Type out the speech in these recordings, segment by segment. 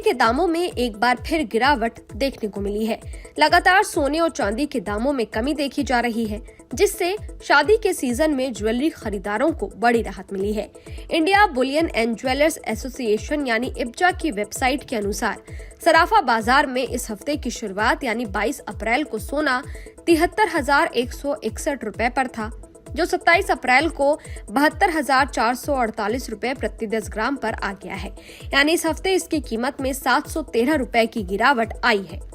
के दामों में एक बार फिर गिरावट देखने को मिली है। लगातार सोने और चांदी के दामों में कमी देखी जा रही है, जिससे शादी के सीजन में ज्वेलरी खरीदारों को बड़ी राहत मिली है। India Boolean and jewellers association यानी इब्जा की वेबसाइट के अनुसार सराफा बाजार में इस हफ्ते की शुरुआत यानी 22 अप्रैल को सोना 73,161 रुपए पर था, जो 27 अप्रैल को 72,448 रुपए प्रति 10 ग्राम पर आ गया है। यानी इस हफ्ते इसकी कीमत में 713 रुपए की गिरावट आई है।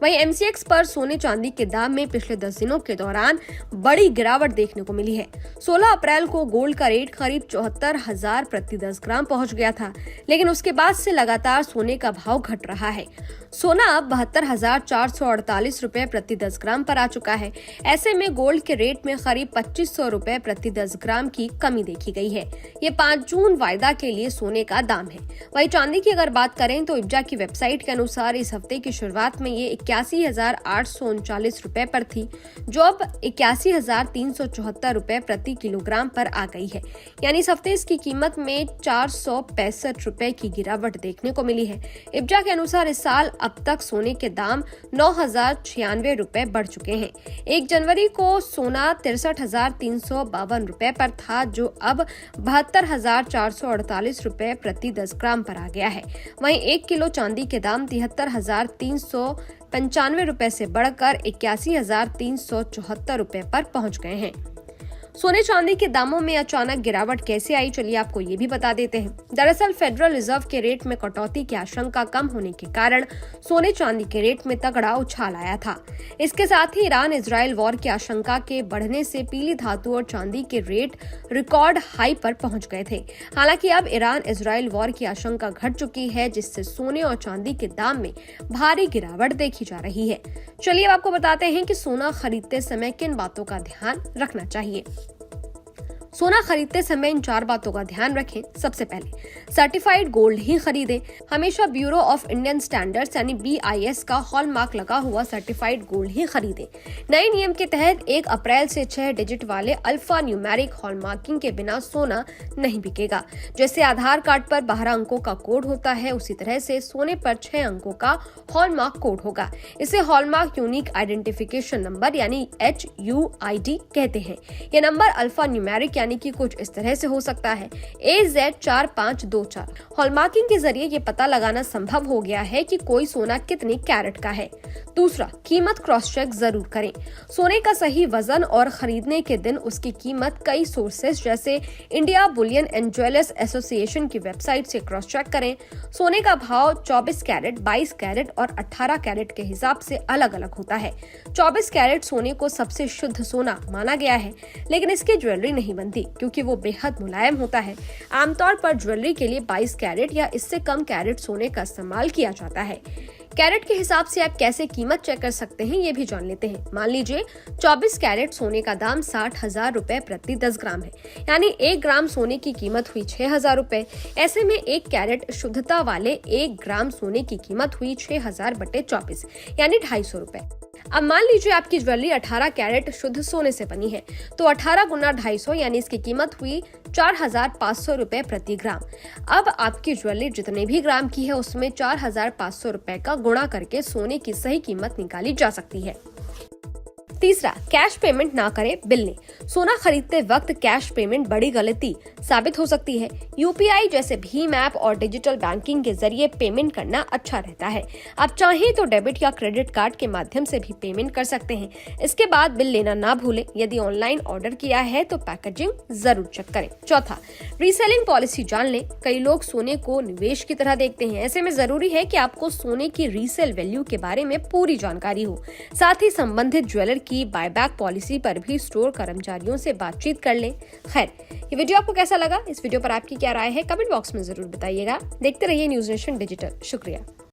वहीं एमसीएक्स पर सोने चांदी के दाम में पिछले 10 दिनों के दौरान बड़ी गिरावट देखने को मिली है। 16 अप्रैल को गोल्ड का रेट करीब 74,000 प्रति 10 ग्राम पहुंच गया था, लेकिन उसके बाद से लगातार सोने का भाव घट रहा है। सोना अब 72,448 रुपए प्रति 10 ग्राम पर आ चुका है। ऐसे में गोल्ड के रेट में करीब 2,500 रुपए प्रति 10 ग्राम की कमी देखी गई है। ये 5 जून वायदा के लिए सोने का दाम है। वहीं चांदी की अगर बात करें तो इब्जा की वेबसाइट के अनुसार इस हफ्ते की शुरुआत में ये 81,839 रुपए पर थी, जो अब 81,374 रुपए प्रति किलोग्राम पर आ गई है। यानी इस हफ्ते इसकी कीमत में 465 रुपए की गिरावट देखने को मिली है। इब्जा के अनुसार इस साल अब तक सोने के दाम 9,096 रुपए बढ़ चुके हैं। 1 जनवरी को सोना 63,352 रुपए पर था, जो अब 72,448 रुपए प्रति 10 ग्राम पर आ गया है। वहीं 1 किलो चांदी के दाम 73,395 रुपए से बढ़कर 81,374 रुपए पर पहुंच गए हैं। सोने चांदी के दामों में अचानक गिरावट कैसे आई, चलिए आपको ये भी बता देते हैं। दरअसल फेडरल रिजर्व के रेट में कटौती की आशंका कम होने के कारण सोने चांदी के रेट में तगड़ा उछाल आया था। इसके साथ ही ईरान इजराइल वॉर की आशंका के बढ़ने से पीली धातु और चांदी के रेट रिकॉर्ड हाई पर पहुंच गए थे। हालांकि अब ईरान इजराइल वॉर की आशंका घट चुकी है, जिससे सोने और चांदी के दाम में भारी गिरावट देखी जा रही है। चलिए अब आपको बताते हैं कि सोना खरीदते समय किन बातों का ध्यान रखना चाहिए। सोना खरीदते समय इन 4 बातों का ध्यान रखें। सबसे पहले सर्टिफाइड गोल्ड ही खरीदें। हमेशा ब्यूरो ऑफ इंडियन स्टैंडर्ड्स यानी BIS का हॉलमार्क लगा हुआ सर्टिफाइड गोल्ड ही खरीदें। नए नियम के तहत 1 अप्रैल से 6 डिजिट वाले अल्फा न्यूमेरिक हॉलमार्किंग के बिना सोना नहीं बिकेगा। जैसे आधार कार्ड पर 12 अंकों का कोड होता है, उसी तरह से सोने पर 6 अंकों का हॉलमार्क कोड होगा। इसे हॉलमार्क यूनिक आइडेंटिफिकेशन नंबर यानी HUID कहते हैं। ये नंबर अल्फा न्यूमेरिक यानी कि कुछ इस तरह से हो सकता है AZ4524। हॉलमार्किंग के जरिए ये पता लगाना संभव हो गया है कि कोई सोना कितने कैरेट का है। दूसरा, कीमत क्रॉस चेक जरूर करें। सोने का सही वजन और खरीदने के दिन उसकी कीमत कई सोर्सेस जैसे India Boolean and jewellers association की वेबसाइट से क्रॉस चेक करें। सोने का भाव 24 कैरेट, 22 कैरेट और 18 कैरेट के हिसाब से अलग अलग होता है। 24 कैरेट सोने को सबसे शुद्ध सोना माना गया है, लेकिन इसकी ज्वेलरी नहीं बनती क्योंकि वो बेहद मुलायम होता है। आमतौर पर ज्वेलरी के लिए 22 कैरेट या इससे कम कैरेट सोने का इस्तेमाल किया जाता है। कैरेट के हिसाब से आप कैसे कीमत चेक कर सकते हैं, ये भी जान लेते हैं। मान लीजिए 24 कैरेट सोने का दाम 60,000 रुपए प्रति 10 ग्राम है, यानी 1 ग्राम सोने की कीमत हुई 6,000 रुपए। ऐसे में 1 कैरेट शुद्धता वाले 1 ग्राम सोने की कीमत हुई 6,000 बटे 24 यानी 250 रुपए। अब मान लीजिए आपकी ज्वेलरी 18 कैरेट शुद्ध सोने से बनी है, तो 18 गुना 250 यानी इसकी कीमत हुई 4,500 रुपए प्रति ग्राम। अब आपकी ज्वेलरी जितने भी ग्राम की है उसमें 4,500 रुपए का गुणा करके सोने की सही कीमत निकाली जा सकती है। तीसरा, कैश पेमेंट ना करें, बिल लें। सोना खरीदते वक्त कैश पेमेंट बड़ी गलती साबित हो सकती है। यूपीआई जैसे भीम ऐप और डिजिटल बैंकिंग के जरिए पेमेंट करना अच्छा रहता है। आप चाहें तो डेबिट या क्रेडिट कार्ड के माध्यम से भी पेमेंट कर सकते हैं। इसके बाद बिल लेना ना भूलें। यदि ऑनलाइन ऑर्डर किया है तो पैकेजिंग जरूर चेक करें। चौथा, रीसेलिंग पॉलिसी जान लें। कई लोग सोने को निवेश की तरह देखते हैं, ऐसे में जरूरी है कि आपको सोने की रीसेल वैल्यू के बारे में पूरी जानकारी हो। साथ ही संबंधित ज्वेलर की बायबैक पॉलिसी पर भी स्टोर कर्मचारियों से बातचीत कर लें। खैर, ये वीडियो आपको कैसा लगा? इस वीडियो पर आपकी क्या राय है? कमेंट बॉक्स में जरूर बताइएगा। देखते रहिए न्यूज़ नेशन डिजिटल। शुक्रिया।